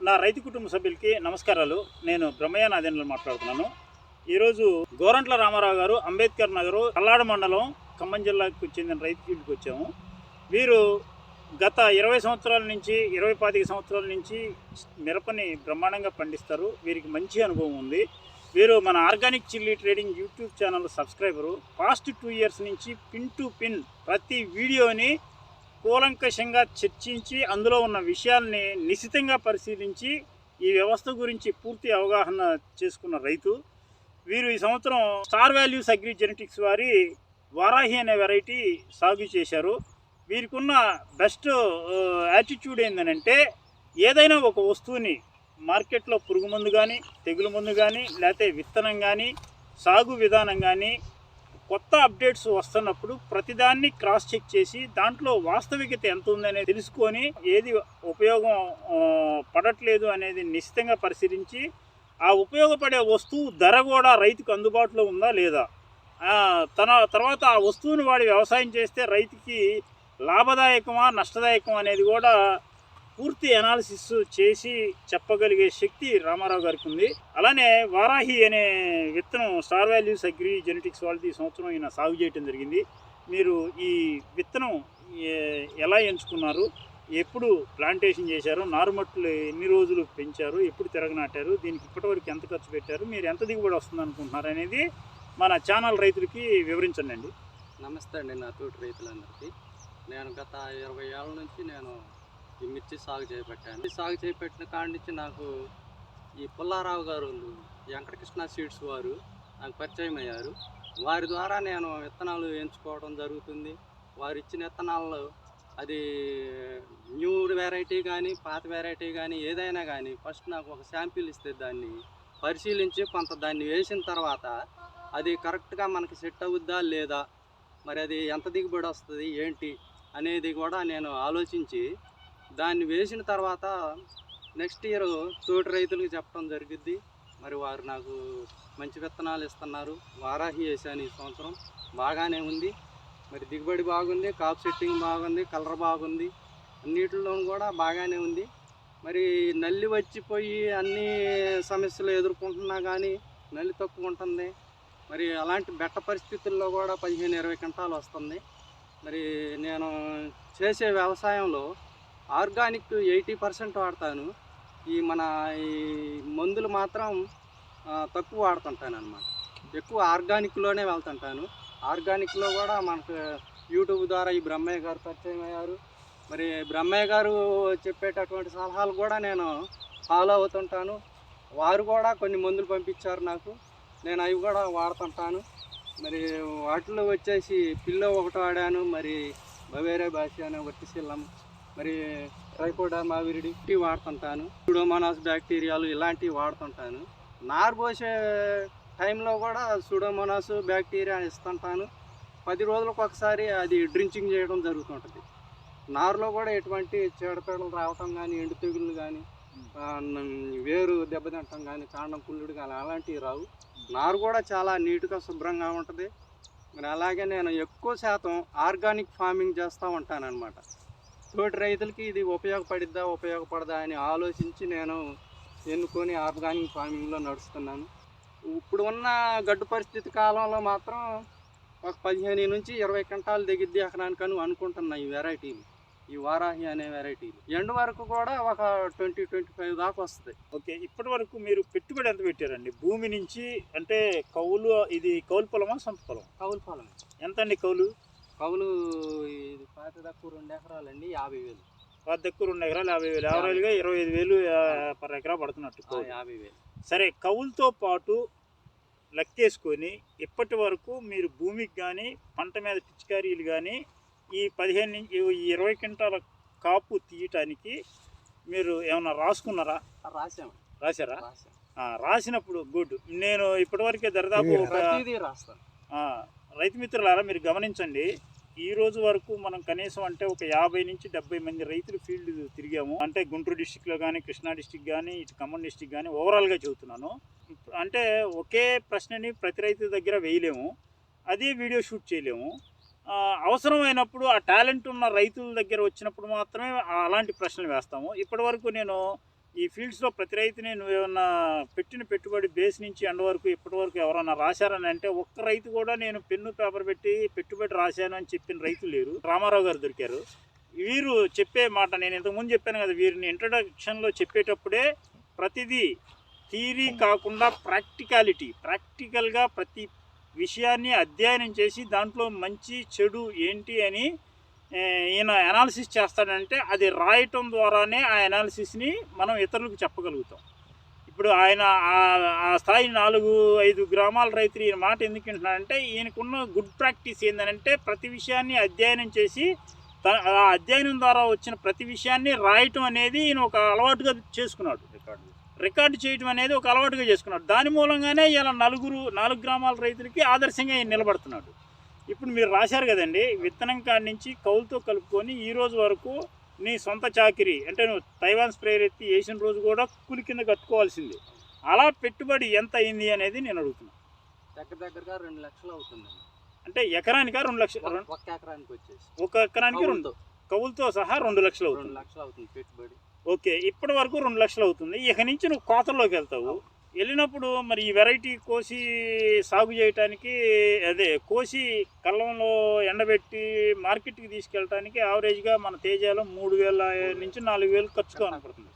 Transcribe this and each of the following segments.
నా రైతు కుటుంబ సభ్యులకి నమస్కారాలు. నేను బ్రహ్మయ్య నాదేండ్లు మాట్లాడుతున్నాను. ఈరోజు గోరంట్ల రామారావు గారు అంబేద్కర్ నగరు కల్లాడ మండలం ఖమ్మం జిల్లాకు చెందిన రైతు ఫీల్డ్కి వచ్చాము. వీరు గత 20 సంవత్సరాల నుంచి 25 సంవత్సరాల నుంచి మిరపని బ్రహ్మాండంగా పండిస్తారు. వీరికి మంచి అనుభవం ఉంది. వీరు మన organic chilli trading YouTube channel subscriber. Past 2 years నుంచి పిన్ టు పిన్ ప్రతి వీడియోని కూలంకషంగా చర్చించి అందులో ఉన్న విషయాల్ని నిశితంగా పరిశీలించి ఈ వ్యవస్థ గురించి పూర్తి అవగాహన చేసుకున్న రైతు. వీరు ఈ సంవత్సరం స్టార్ వాల్యూస్ అగ్రి జెనెటిక్స్ వారి వారాహి అనే వెరైటీ సాగు చేశారు. వీరికి ఉన్న బెస్ట్ యాటిట్యూడ్ ఏంటంటే ఏదైనా ఒక వస్తువుని మార్కెట్లో పురుగు మందు కానీ, తెగులు మందు కానీ, లేకపోతే విత్తనం కానీ, సాగు విధానం కానీ కొత్త అప్డేట్స్ వస్తున్నప్పుడు ప్రతిదాన్ని క్రాస్ చెక్ చేసి దాంట్లో వాస్తవికత ఎంత ఉందనేది తెలుసుకొని ఏది ఉపయోగం పడట్లేదు అనేది నిశ్చితంగా పరిశీలించి ఆ ఉపయోగపడే వస్తువు ధర కూడా రైతుకు అందుబాటులో ఉందా లేదా, తర్వాత ఆ వస్తువుని వాడి వ్యవసాయం చేస్తే రైతుకి లాభదాయకమా నష్టదాయకమా అనేది కూడా పూర్తి అనాలిసిస్ చేసి చెప్పగలిగే శక్తి రామారావు గారికి ఉంది. అలానే వారాహి అనే విత్తనం స్టార్ వాల్యూస్ అగ్రి జెనెటిక్స్ వాళ్ళది ఈ సంవత్సరం ఈయన సాగు చేయడం జరిగింది. మీరు ఈ విత్తనం ఎలా ఎంచుకున్నారు, ఎప్పుడు ప్లాంటేషన్ చేశారు, నారుమట్లు ఎన్ని రోజులు పెంచారు, ఎప్పుడు తిరగనాటారు, దీనికి ఇప్పటివరకు ఎంత ఖర్చు పెట్టారు, మీరు ఎంత దిగుబడి వస్తుంది అనుకుంటున్నారు అనేది మన ఛానల్ రైతులకి వివరించండి. నమస్తే అండి. నా తోటి రైతులందరికీ నేను గత 20 ఏళ్ళ నుంచి నేను ఈ మిర్చి సాగు చేపట్టాను. సాగు చేపట్టిన కాడి నుంచి నాకు ఈ పుల్లారావు గారు వెంకటకృష్ణ సీడ్స్ వారు నాకు పరిచయం అయ్యారు. వారి ద్వారా నేను విత్తనాలు ఎంచుకోవడం జరుగుతుంది. వారు ఇచ్చిన విత్తనాల్లో అది న్యూ వెరైటీ కానీ పాత వెరైటీ కానీ ఏదైనా కానీ ఫస్ట్ నాకు ఒక శాంపిల్ ఇస్తే దాన్ని పరిశీలించి కొంత దాన్ని వేసిన తర్వాత అది కరెక్ట్గా మనకి సెట్ అవుద్దా లేదా, మరి అది ఎంత దిగుబడి వస్తుంది ఏంటి అనేది కూడా నేను ఆలోచించి దాన్ని వేసిన తర్వాత నెక్స్ట్ ఇయర్ తోటి రైతులకు చెప్పడం జరిగిద్ది. మరి వారు నాకు మంచి విత్తనాలు ఇస్తున్నారు. వారాహి వేసాను ఈ సంవత్సరం, బాగానే ఉంది. మరి దిగుబడి బాగుంది, కాప్ సెట్టింగ్ బాగుంది, కలర్ బాగుంది, అన్నిటిలోనూ కూడా బాగానే ఉంది. మరి నల్లి వచ్చిపోయి అన్ని సమస్యలు ఎదుర్కొంటున్నా కానీ నల్లి తక్కువ ఉంటుంది. మరి అలాంటి బెట్ట పరిస్థితుల్లో కూడా 15-20 క్వింటాలు వస్తుంది. మరి నేను చేసే వ్యవసాయంలో ఆర్గానిక్ 80% వాడతాను. ఈ మందులు మాత్రం తక్కువ వాడుతుంటాను అన్నమాట. ఎక్కువ ఆర్గానిక్లోనే వెళ్తుంటాను. ఆర్గానిక్లో కూడా మనకు యూట్యూబ్ ద్వారా ఈ బ్రహ్మయ్య గారు పరిచయం అయ్యారు. మరి బ్రహ్మయ్య గారు చెప్పేటటువంటి సలహాలు కూడా నేను ఫాలో అవుతుంటాను. వారు కూడా కొన్ని మందులు పంపించారు నాకు, నేను అవి కూడా వాడుతుంటాను. మరి వాటిలో వచ్చేసి పిల్లో ఒకటి వాడాను, మరి బవేరే బాసియానా వర్టిసిల్లం, మరి ట్రైకోడర్మా విరిడి వాడుతుంటాను, సూడోమోనాస్ బ్యాక్టీరియాలు ఇలాంటివి వాడుతుంటాను. నారు పోసే టైంలో కూడా సూడోమోనాస్ బ్యాక్టీరియా ఇస్తుంటాను. 10 రోజులకు ఒకసారి అది డ్రించింగ్ చేయడం జరుగుతుంటుంది. నారులో కూడా ఎటువంటి చీడపీడలు రావటం కానీ, ఎండు తెగుళ్ళు కానీ, వేరు దెబ్బతింటం కానీ, కాండం కుళ్ళుడు కానీ అలాంటివి రావు. నారు కూడా చాలా నీట్గా శుభ్రంగా ఉంటుంది. మరి అలాగే నేను ఎక్కువ శాతం ఆర్గానిక్ ఫార్మింగ్ చేస్తూ ఉంటాను అన్నమాట. తోటి రైతులకి ఇది ఉపయోగపడదా అని ఆలోచించి నేను ఎన్నుకొని ఆర్గానిక్ ఫార్మింగ్లో నడుస్తున్నాను. ఇప్పుడు ఉన్న గడ్డు పరిస్థితి కాలంలో మాత్రం ఒక 15-20 క్వింటాలు దిగిద్ది ఎకరానికని అనుకుంటున్నా ఈ వెరైటీలు, ఈ వారాహి అనే వెరైటీలు. ఎండు వరకు కూడా ఒక 20-25 దాకా వస్తుంది. ఓకే, ఇప్పటి వరకు మీరు పెట్టుబడి ఎంత పెట్టారండి భూమి నుంచి? అంటే కౌలు, ఇది కౌలు పొలమా సొంత పొలం? కౌలు పొలం. ఎంత అండి కౌలు? కౌలు ఇది పాత తక్కువ 2 ఎకరాలండి, 50,000. పాత తక్కువ 2 ఎకరాలు 50,000, యావరేజ్గా 25,000 పర్ ఎకరా పడుతున్నట్టు. 50,000. సరే, కౌలుతో పాటు లెక్కేసుకొని ఇప్పటి వరకు మీరు భూమికి కానీ పంట మీద పిచికారీలు కానీ ఈ 20 క్వింటాల కాపు తీయటానికి మీరు ఏమన్నా రాసుకున్నారా? రాశారా? రాసినప్పుడు గుడ్. నేను ఇప్పటివరకే దరిదాపు రైతు మిత్రులారా మీరు గమనించండి, ఈ రోజు వరకు మనం కనీసం అంటే ఒక 50-70 మంది రైతులు ఫీల్డ్ తిరిగాము. అంటే గుంటూరు డిస్టిక్లో కానీ, కృష్ణా డిస్టిక్ కానీ, ఇటు ఖమ్మం డిస్టిక్ కానీ ఓవరాల్గా చెబుతున్నాను. అంటే ఒకే ప్రశ్నని ప్రతి రైతు దగ్గర వేయలేము, అదే వీడియో షూట్ చేయలేము. అవసరమైనప్పుడు ఆ టాలెంట్ ఉన్న రైతుల దగ్గర వచ్చినప్పుడు మాత్రమే అలాంటి ప్రశ్నలు వేస్తాము. ఇప్పటివరకు నేను ఈ ఫీల్డ్స్లో ప్రతి రైతుని నువ్వేమన్నా పెట్టిన పెట్టుబడి బేస్ నుంచి ఎండ్ వరకు ఇప్పటి వరకు ఎవరన్నా రాశారని అంటే ఒక్క రైతు కూడా నేను పెన్ను పేపర్ పెట్టి పెట్టుబడి రాశాను అని చెప్పిన రైతు లేరు. రామారావు గారు దొరికారు. వీరు చెప్పే మాట నేను ఇంతకుముందు చెప్పాను కదా, వీరిని ఇంట్రడక్షన్లో చెప్పేటప్పుడే ప్రతిదీ థియరీ కాకుండా ప్రాక్టికల్గా ప్రతి విషయాన్ని అధ్యయనం చేసి దాంట్లో మంచి చెడు ఏంటి అని ఈయన అనాలిసిస్ చేస్తాడంటే అది రాయటం ద్వారానే ఆ అనాలిసిస్ని మనం ఇతరులకు చెప్పగలుగుతాం. ఇప్పుడు ఆయన ఆ స్థాయి 4-5 గ్రామాల రైతులు ఈయన మాట ఎందుకు వింటున్నాడంటే ఈయనకున్న గుడ్ ప్రాక్టీస్ ఏంటంటే ప్రతి విషయాన్ని అధ్యయనం చేసి ఆ అధ్యయనం ద్వారా వచ్చిన ప్రతి విషయాన్ని రాయటం అనేది ఈయన ఒక అలవాటుగా చేసుకున్నాడు. రికార్డు చేయటం అనేది ఒక అలవాటుగా చేసుకున్నాడు. దాని మూలంగానే ఇలా 4 గ్రామాల రైతులకి ఆదర్శంగా ఈయన నిలబడుతున్నాడు. ఇప్పుడు మీరు రాశారు కదండి, విత్తనం కాడి నుంచి కౌలుతో కలుపుకొని ఈ రోజు వరకు నీ సొంత చాకిరీ అంటే నువ్వు తైవాన్ స్ప్రేయర్ ఎత్తి వేసిన రోజు కూడా కూలి కింద కట్టుకోవాల్సింది. అలా పెట్టుబడి ఎంత అయింది అనేది నేను అడుగుతున్నాను. దగ్గరగా 2 లక్షలు అవుతుంది. అంటే ఎకరానికి 2 లక్షలు, ఒక ఎకరానికి వచ్చేసి ఒక ఎకరానికి 2 కౌలుతో సహా 2 లక్షలు అవుతుంది. 2 లక్షలు అవుతుంది పెట్టుబడి. ఓకే, ఇప్పటి వరకు 2 లక్షలు అవుతుంది. ఇక నుంచి నువ్వు కోతల్లోకి వెళ్తావు. వెళ్ళినప్పుడు మరి ఈ వెరైటీ కోసి సాగు చేయటానికి కోసి కళ్ళంలో ఎండబెట్టి మార్కెట్కి తీసుకెళ్ళడానికి యావరేజ్గా మన తేజాలో 3,000 నుంచి 4,000 ఖర్చు కనపడుతుంది.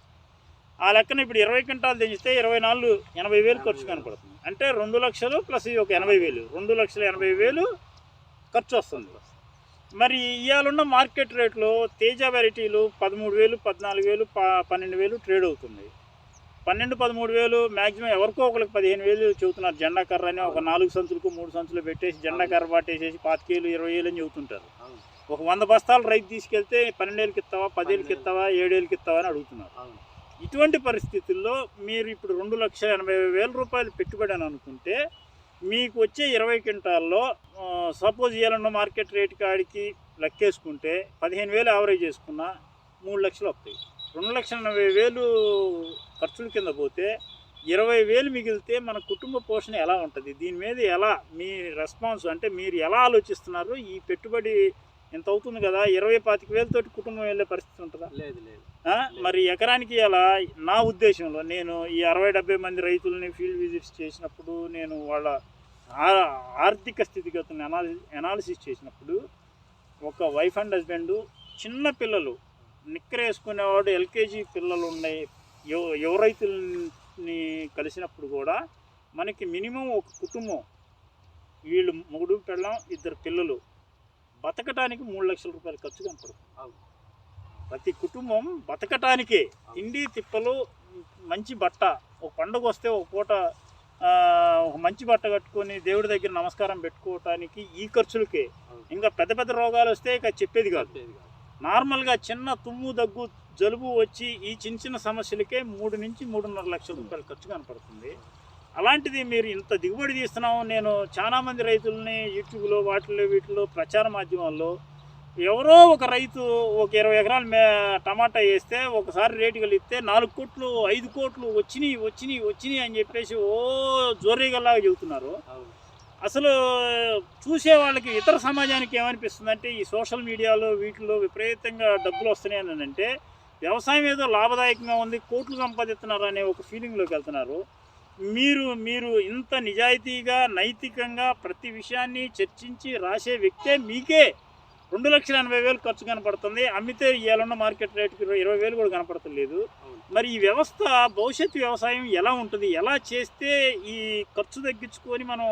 ఆ లెక్కన ఇప్పుడు 20 క్వింటాలు తెంచితే 80,000 ఖర్చు కనపడుతుంది. అంటే 2 లక్షలు ప్లస్ ఒక 80,000, 2,80,000 ఖర్చు వస్తుంది. మరి ఇవాళ మార్కెట్ రేట్లో తేజ వెరైటీలు 13,000, 14,000, 12,000 ట్రేడ్ అవుతుంది. 12-13,000 మ్యాక్సిమం ఎవరికో ఒకరికి 15,000 చెబుతున్నారు. జెండా కర్ర అని ఒక 4 సంచులకు 3 సంచులు పెట్టేసి జెండా కర్ర పట్టేసేసి 25,000, 20,000 అని చెబుతుంటారు. ఒక 100 బస్తాలు రైతు తీసుకెళ్తే 12,000కి ఇస్తావా, 10,000కి ఇస్తావా, 7,000కి ఇస్తావా అని అడుగుతున్నారు. ఇటువంటి పరిస్థితుల్లో మీరు ఇప్పుడు 2,80,000 రూపాయలు పెట్టుబడి అని అనుకుంటే మీకు వచ్చే 20 క్వింటాల్లో సపోజ్ ఇవ్వాలన్న మార్కెట్ రేటు కాడికి లెక్కేసుకుంటే 15,000 యావరేజ్ చేసుకున్నా 3 లక్షలు వస్తాయి. 2,80,000 ఖర్చుల కింద పోతే 20,000 మిగిలితే మన కుటుంబ పోషణ ఎలా ఉంటుంది? దీని మీద ఎలా మీ రెస్పాన్స్ అంటే మీరు ఎలా ఆలోచిస్తున్నారు? ఈ పెట్టుబడి ఎంత అవుతుంది కదా, 20-25,000 తోటి కుటుంబం వెళ్ళే పరిస్థితి ఉంటుందా? లేదు. మరి ఎకరానికి అలా నా ఉద్దేశంలో నేను ఈ 60-70 మంది రైతులని ఫీల్డ్ విజిట్స్ చేసినప్పుడు నేను వాళ్ళ ఆర్థిక స్థితిగతులను అనాలిసిస్ చేసినప్పుడు ఒక వైఫ్ అండ్ హస్బెండ్, చిన్న పిల్లలు, నిక్కర వేసుకునేవాడు, ఎల్కేజీ పిల్లలు ఉన్నాయి, యువ రైతులని కలిసినప్పుడు కూడా మనకి మినిమం ఒక కుటుంబం వీళ్ళు మొగుడు పెళ్ళం 2 పిల్లలు బతకటానికి 3 లక్షల రూపాయలు ఖర్చు కనపడుతుంది. ప్రతి కుటుంబం బతకటానికే తిండి తిప్పలు, మంచి బట్ట, ఒక పండుగ వస్తే ఒక పూట ఒక మంచి బట్ట కట్టుకొని దేవుడి దగ్గర నమస్కారం పెట్టుకోవటానికి ఈ ఖర్చులకే. ఇంకా పెద్ద పెద్ద రోగాలు వస్తే ఇక చెప్పేది కాదు. నార్మల్గా చిన్న తుమ్ము, దగ్గు, జలుబు వచ్చి ఈ చిన్న సమస్యలకే 3 నుంచి 3.5 లక్షల రూపాయలు ఖర్చు కనపడుతుంది. అలాంటిది మీరు ఇంత దిగుబడి తీస్తున్నాము. నేను చాలామంది రైతులని యూట్యూబ్లో వీటిలో ప్రచార మాధ్యమాల్లో ఎవరో ఒక రైతు ఒక 20 ఎకరాలు టమాటా వేస్తే ఒకసారి రేటు కలిగితే 4 కోట్లు 5 కోట్లు వచ్చినాయి అని చెప్పేసి జోరీగల్లాగా చెబుతున్నారు. అసలు చూసే వాళ్ళకి ఇతర సమాజానికి ఏమనిపిస్తుంది అంటే ఈ సోషల్ మీడియాలో వీటిలో విపరీతంగా డబ్బులు వస్తున్నాయి అని అంటే వ్యవసాయం ఏదో లాభదాయకంగా ఉంది, కోట్లు సంపాదిస్తున్నారు అనే ఒక ఫీలింగ్లోకి వెళ్తున్నారు. మీరు ఇంత నిజాయితీగా నైతికంగా ప్రతి విషయాన్ని చర్చించి రాసే వ్యక్తే మీకే 2,80,000 ఖర్చు కనపడుతుంది. అమ్మితే ఇవాళ మార్కెట్ రేటుకి 20,000 కూడా కనపడతలేదు. మరి ఈ వ్యవస్థ భవిష్యత్తు వ్యవసాయం ఎలా ఉంటుంది? ఎలా చేస్తే ఈ ఖర్చు తగ్గించుకొని మనం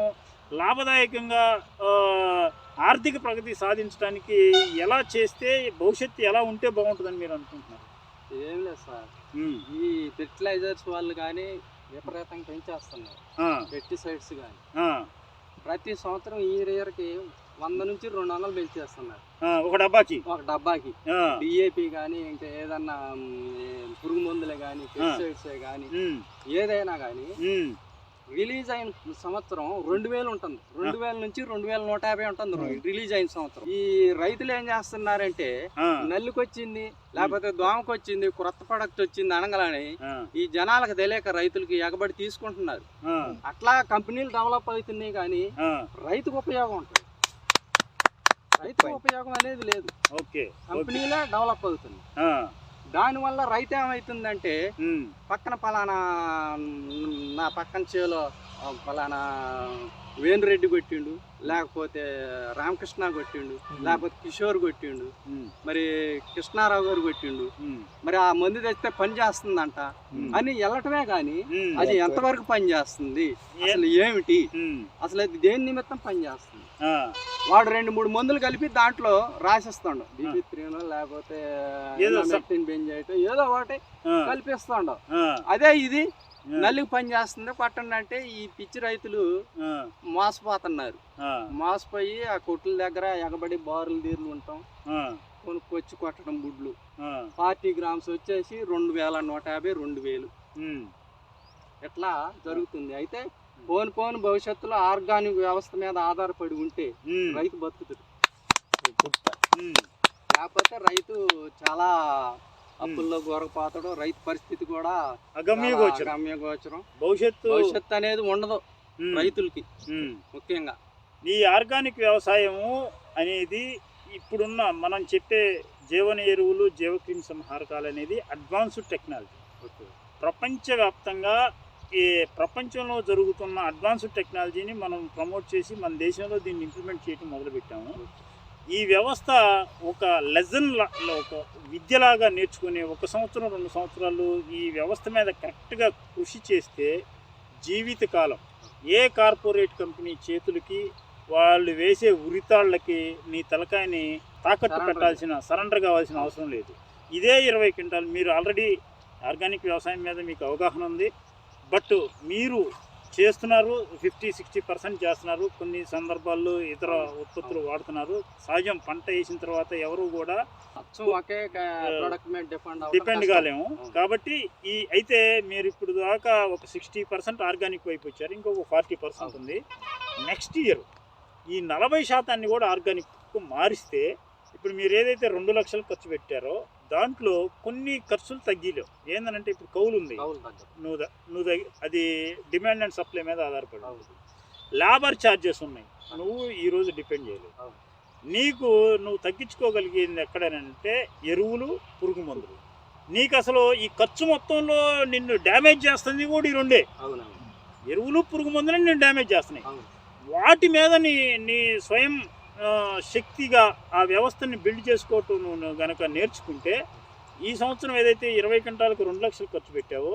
లాభదాయకంగా ఆర్థిక ప్రగతి సాధించడానికి ఎలా చేస్తే భవిష్యత్తు ఎలా ఉంటే బాగుంటుందని మీరు అనుకుంటున్నారు? ఏం లేదు సార్, ఈ ఫెర్టిలైజర్స్ వాళ్ళు కానీ విపరీతంగా పెంచేస్తున్నారు. పెస్టిసైడ్స్ కానీ ప్రతి సంవత్సరం ఈ ఇయర్కి 100 నుంచి 200 పెంచేస్తున్నారు ఒక డబ్బాకి. డిఏపి కానీ ఇంకా ఏదన్నా పురుగు మందులే కానీ పెస్టిసైడ్సే కానీ ఏదైనా కానీ రిలీజ్ అయిన సంవత్సరం 2,000 ఉంటుంది. 2,000 నుంచి 2,150 ఉంటుంది రిలీజ్ అయిన సంవత్సరం. ఈ రైతులు ఏం చేస్తున్నారంటే నల్లికి వచ్చింది లేకపోతే దోమకు వచ్చింది, కొత్త ప్రొడక్ట్ వచ్చింది అనగానే ఈ జనాలకు తెలియక రైతులకి ఎగబడి తీసుకుంటున్నారు. అట్లా కంపెనీలు డెవలప్ అవుతున్నాయి కానీ రైతుకు ఉపయోగం ఉంటుంది. రైతుకు ఉపయోగం అనేది లేదు. కంపెనీలే డెవలప్ అవుతుంది. దానివల్ల రైతు ఏమవుతుందంటే పక్కన పలానా నా పక్కన చేలో పలానా వేణురెడ్డి కొట్టిండు, లేకపోతే రామకృష్ణ కొట్టిండు, లేకపోతే కిషోర్ కొట్టిండు, మరి కృష్ణారావు గారు కొట్టిండు, మరి ఆ మందు తెస్తే పని చేస్తుందంట అని వెళ్ళటమే కానీ అది ఎంతవరకు పని చేస్తుంది, అసలు ఏమిటి, అసలు అది దేని నిమిత్తం పని చేస్తుంది. వాడు 2-3 మందులు కలిపి దాంట్లో రాసిస్తాడు, బీబీ3 లేకపోతే బెంజైట్ ఏదో ఒకటి కల్పిస్తాడు. అదే ఇది నల్లికి పని చేస్తుంది కొట్టండి అంటే ఈ పిచ్చి రైతులు మోసపోతున్నారు. మోసపోయి ఆ కొట్ల దగ్గర ఎగబడి బారులు తీరులు ఉంటాం, కొనుక్కొచ్చి కొట్టడం గుడ్లు 40 గ్రామ్స్ వచ్చేసి 2150, 2000 ఇట్లా జరుగుతుంది. అయితే పోను భవిష్యత్తులో ఆర్గానిక్ వ్యవస్థ మీద ఆధారపడి ఉంటే రైతు బతుకుతాడు, లేకపోతే రైతు చాలా అప్పుల్లో గొరకపోతాడు. రైతు పరిస్థితి కూడా అగమ్యగోచరం. భవిష్యత్తు అనేది ఉండదు రైతులకి. ముఖ్యంగా ఈ ఆర్గానిక్ వ్యవసాయము అనేది ఇప్పుడున్న మనం చెప్పే జీవన ఎరువులు, జీవక్రిమి సంహారకాలు అనేది అడ్వాన్స్డ్ టెక్నాలజీ. ప్రపంచవ్యాప్తంగా ఈ ప్రపంచంలో జరుగుతున్న అడ్వాన్స్డ్ టెక్నాలజీని మనం ప్రమోట్ చేసి మన దేశంలో దీన్ని ఇంప్లిమెంట్ చేయడం మొదలుపెట్టాము. ఈ వ్యవస్థ ఒక లెసన్, ఒక విద్యలాగా నేర్చుకుని 1 సంవత్సరం 2 సంవత్సరాలు ఈ వ్యవస్థ మీద కరెక్ట్గా కృషి చేస్తే జీవితకాలం ఏ కార్పొరేట్ కంపెనీ చేతులకి వాళ్ళు వేసే ఉరితాళ్ళకి నీ తలకాయని తాకట్టు పెట్టాల్సిన, సరెండర్ కావాల్సిన అవసరం లేదు. ఇదే 20 క్వింటాలు మీరు ఆల్రెడీ ఆర్గానిక్ వ్యవసాయం మీద మీకు అవగాహన ఉంది, బట్ మీరు చేస్తున్నారు, 50-60% చేస్తున్నారు. కొన్ని సందర్భాల్లో ఇతర ఉత్పత్తులు వాడుతున్నారు. సహజం, పంట వేసిన తర్వాత ఎవరు కూడా డిపెండ్ కాలేము. కాబట్టి అయితే మీరు ఇప్పుడు దాకా ఒక 60% ఆర్గానిక్ వైపు వచ్చారు, ఇంకొక 40% ఉంది. నెక్స్ట్ ఇయర్ ఈ 40% కూడా ఆర్గానిక్ మారిస్తే ఇప్పుడు మీరు ఏదైతే 2 లక్షలు ఖర్చు పెట్టారో దాంట్లో కొన్ని ఖర్చులు తగ్గిలేవు. ఏంటంటే ఇప్పుడు కౌలు ఉంది, నువ్వు అది డిమాండ్ అండ్ సప్లై మీద ఆధారపడి, లేబర్ ఛార్జెస్ ఉన్నాయి, నువ్వు ఈరోజు డిపెండ్ చేయలేవు. నీకు నువ్వు తగ్గించుకోగలిగేది ఎక్కడనంటే ఎరువులు, పురుగు మందులు. నీకు అసలు ఈ ఖర్చు మొత్తంలో నిన్ను డ్యామేజ్ చేస్తుంది కూడా ఈ రెండే, ఎరువులు, పురుగు మందులు నిన్ను డ్యామేజ్ చేస్తున్నాయి. వాటి మీద నీ స్వయం శక్తిగా ఆ వ్యవస్థని బిల్డ్ చేసుకోవటం నువ్వు కనుక నేర్చుకుంటే ఈ సంవత్సరం ఏదైతే 20 క్వింటాలకు 2 లక్షలు ఖర్చు పెట్టావో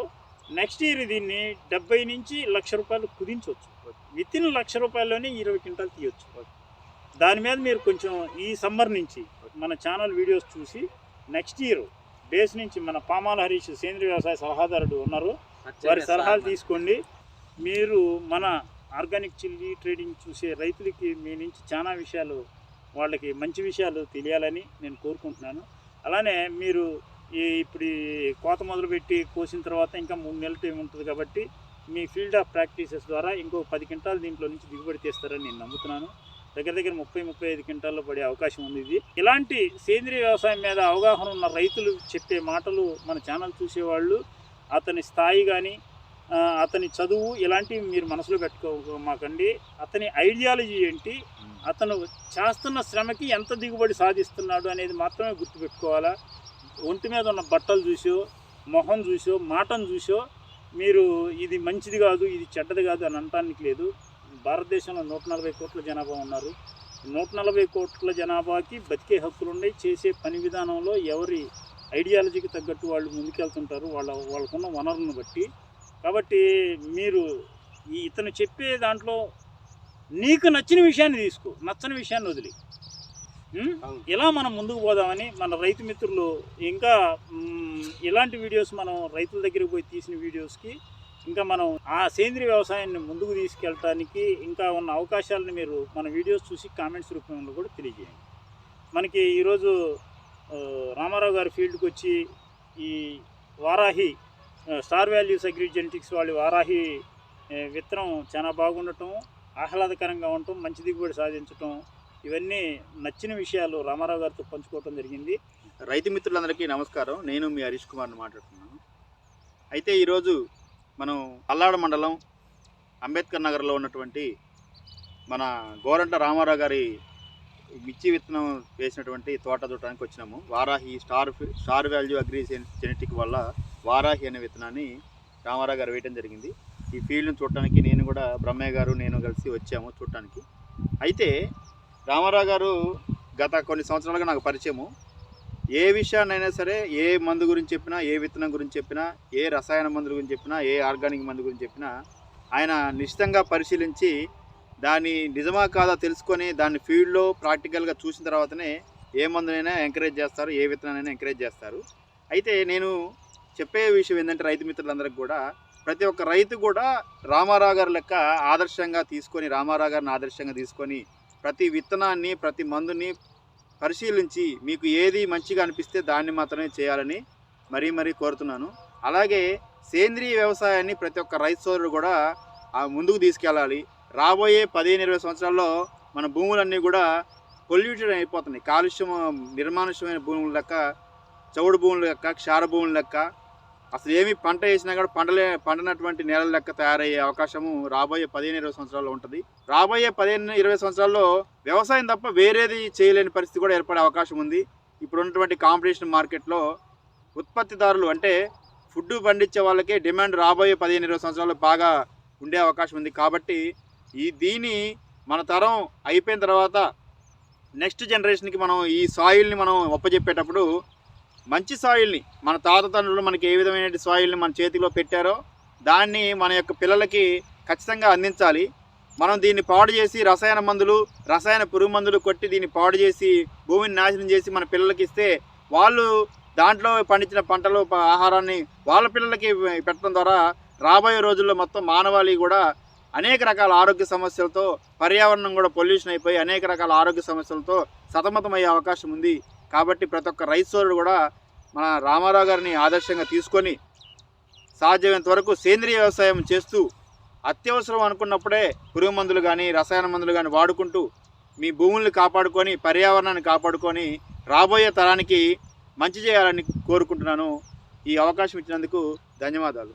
నెక్స్ట్ ఇయర్ దీన్ని 70 నుంచి 1,00,000 రూపాయలు కుదించవచ్చు. వితిన్ 1,00,000 రూపాయల్లోనే 20 క్వింటాలు తీయొచ్చు. దాని మీద మీరు కొంచెం ఈ సమ్మర్ నుంచి మన ఛానల్ వీడియోస్ చూసి నెక్స్ట్ ఇయర్ బేస్ నుంచి మన పామాల హరీష్ సేంద్రీయ వ్యవసాయ సలహాదారుడు ఉన్నారు, వారి సలహాలు తీసుకోండి. మీరు మన ఆర్గానిక్ చిల్లీ ట్రేడింగ్ చూసే రైతులకి మీ నుంచి చాలా విషయాలు, వాళ్ళకి మంచి విషయాలు తెలియాలని నేను కోరుకుంటున్నాను. అలానే మీరు ఇప్పుడు కోత మొదలుపెట్టి కోసిన తర్వాత ఇంకా 3 నెలల టైం ఉంటుంది కాబట్టి మీ ఫీల్డ్ ఆఫ్ ప్రాక్టీసెస్ ద్వారా ఇంకో 10 క్వింటాలు దీంట్లో నుంచి దిగుబడి తీస్తారని నేను నమ్ముతున్నాను. దగ్గర 30-35 క్వింటాల్లో పడే అవకాశం ఉంది. ఇది ఇలాంటి సేంద్రీయ వ్యవసాయం మీద అవగాహన ఉన్న రైతులు చెప్పే మాటలు మన ఛానల్ చూసేవాళ్ళు, అతని స్థాయి కానీ అతని చదువు ఇలాంటివి మీరు మనసులో పెట్టుకోమాకండి. అతని ఐడియాలజీ ఏంటి, అతను చేస్తున్న శ్రమకి ఎంత దిగుబడి సాధిస్తున్నాడు అనేది మాత్రమే గుర్తుపెట్టుకోవాలా. ఒంటి మీద ఉన్న బట్టలు చూసో, మొహం చూసో, మాటను చూసో మీరు ఇది మంచిది కాదు, ఇది చెడ్డది కాదు అని అనటానికి లేదు. భారతదేశంలో 140 కోట్ల జనాభా ఉన్నారు. 140 కోట్ల జనాభాకి బతికే హక్కులు ఉన్నాయి. చేసే పని విధానంలో ఎవరి ఐడియాలజీకి తగ్గట్టు వాళ్ళు ముందుకెళ్తుంటారు వాళ్ళకున్న వనరులను బట్టి. కాబట్టి మీరు ఇతను చెప్పే దాంట్లో నీకు నచ్చిన విషయాన్ని తీసుకో, నచ్చని విషయాన్ని వదిలి. ఇలా మనం ముందుకు పోదామని మన రైతు మిత్రులు ఇంకా ఇలాంటి వీడియోస్ మనం రైతుల దగ్గరికి పోయి తీసిన వీడియోస్కి ఇంకా మనం ఆ సేంద్రీయ వ్యవసాయాన్ని ముందుకు తీసుకెళ్ళటానికి ఇంకా ఉన్న అవకాశాలను మీరు మన వీడియోస్ చూసి కామెంట్స్ రూపంలో కూడా తెలియజేయండి. మనకి ఈరోజు రామారావు గారి ఫీల్డ్కి వచ్చి ఈ Varahi star values agri genetics వాళ్ళు వారాహి విత్తనం చాలా బాగుండటం, ఆహ్లాదకరంగా ఉండటం, మంచి దిగుబడి సాధించటం, ఇవన్నీ నచ్చిన విషయాలు రామారావు గారితో పంచుకోవటం జరిగింది. రైతు మిత్రులందరికీ నమస్కారం. నేను మీ హరీష్ కుమార్ని మాట్లాడుతున్నాను. అయితే ఈరోజు మనం పల్నాడు మండలం అంబేద్కర్ నగర్లో ఉన్నటువంటి మన గోరంట్ల రామారావు గారి మిర్చి విత్తనం వేసినటువంటి తోట చూడటానికి వచ్చినాము. Varahi star value agri genetic వల్ల వారాహి అనే విత్తనాన్ని రామారావు గారు వేయడం జరిగింది. ఈ ఫీల్డ్ని చూడటానికి నేను కూడా బ్రహ్మయ్య గారు నేను కలిసి వచ్చాము చూడటానికి. అయితే రామారావు గారు గత కొన్ని సంవత్సరాలుగా నాకు పరిచయము. ఏ విషయాన్నైనా సరే, ఏ మందు గురించి చెప్పినా, ఏ విత్తనం గురించి చెప్పినా, ఏ రసాయన మందుల గురించి చెప్పినా, ఏ ఆర్గానిక్ మందు గురించి చెప్పినా ఆయన నిశ్చితంగా పరిశీలించి దాన్ని నిజమా కాదా తెలుసుకొని దాన్ని ఫీల్డ్లో ప్రాక్టికల్గా చూసిన తర్వాతనే ఏ మందునైనా ఎంకరేజ్ చేస్తారు, ఏ విత్తనానైనా ఎంకరేజ్ చేస్తారు. అయితే నేను చెప్పే విషయం ఏంటంటే రైతు మిత్రులందరికీ కూడా, ప్రతి ఒక్క రైతు కూడా రామారావు గారి లెక్క రామారావు గారిని ఆదర్శంగా తీసుకొని ప్రతి విత్తనాన్ని, ప్రతి మందుని పరిశీలించి మీకు ఏది మంచిగా అనిపిస్తే దాన్ని మాత్రమే చేయాలని మరీ కోరుతున్నాను. అలాగే సేంద్రీయ వ్యవసాయాన్ని ప్రతి ఒక్క రైతు సోదరుడు కూడా ముందుకు తీసుకెళ్ళాలి. రాబోయే 15-20 సంవత్సరాల్లో మన భూములన్నీ కూడా పొల్యూటెడ్ అయిపోతున్నాయి. నిర్మానుష్యమైన భూముల లెక్క, చౌడు భూముల లెక్క, క్షార భూముల లెక్క, అసలు ఏమి పంట వేసినా కూడా పండనటువంటి నేలల లెక్క తయారయ్యే అవకాశము రాబోయే 15-20 సంవత్సరాల్లో ఉంటుంది. రాబోయే 15-20 సంవత్సరాల్లో వ్యవసాయం తప్ప వేరేది చేయలేని పరిస్థితి కూడా ఏర్పడే అవకాశం ఉంది. ఇప్పుడు ఉన్నటువంటి కాంపిటీషన్ మార్కెట్లో ఉత్పత్తిదారులు అంటే ఫుడ్ పండించే వాళ్ళకే డిమాండ్ రాబోయే 15-20 సంవత్సరాల్లో బాగా ఉండే అవకాశం ఉంది. కాబట్టి దీన్ని మన తరం అయిపోయిన తర్వాత నెక్స్ట్ జనరేషన్కి మనం ఈ సాయిల్ని మనం ఒప్పజెప్పేటప్పుడు మంచి సాయిల్ని, మన తాత తండ్రులు మనకి ఏ విధమైన సాయిల్ని మన చేతిలో పెట్టారో దాన్ని మన యొక్క పిల్లలకి ఖచ్చితంగా అందించాలి. మనం దీన్ని పాడు చేసి రసాయన పురుగు మందులు కొట్టి దీన్ని పాడు చేసి భూమిని నాశనం చేసి మన పిల్లలకి ఇస్తే వాళ్ళు దాంట్లో పండించిన పంటలు, ఆహారాన్ని వాళ్ళ పిల్లలకి పెట్టడం ద్వారా రాబోయే రోజుల్లో మొత్తం మానవాళి కూడా అనేక రకాల ఆరోగ్య సమస్యలతో, పర్యావరణం కూడా పొల్యూషన్ అయిపోయి అనేక రకాల ఆరోగ్య సమస్యలతో సతమతమయ్యే అవకాశం ఉంది. కాబట్టి ప్రతి ఒక్క రైతు సోదరుడు కూడా మన రామారావు గారిని ఆదర్శంగా తీసుకొని సాధ్యమైనంత వరకు సేంద్రీయ వ్యవసాయం చేస్తూ అత్యవసరం అనుకున్నప్పుడే పురుగు మందులు కానీ, రసాయన మందులు కానీ వాడుకుంటూ మీ భూముల్ని కాపాడుకొని, పర్యావరణాన్ని కాపాడుకొని రాబోయే తరానికి మంచి చేయాలని కోరుకుంటున్నాను. ఈ అవకాశం ఇచ్చినందుకు ధన్యవాదాలు.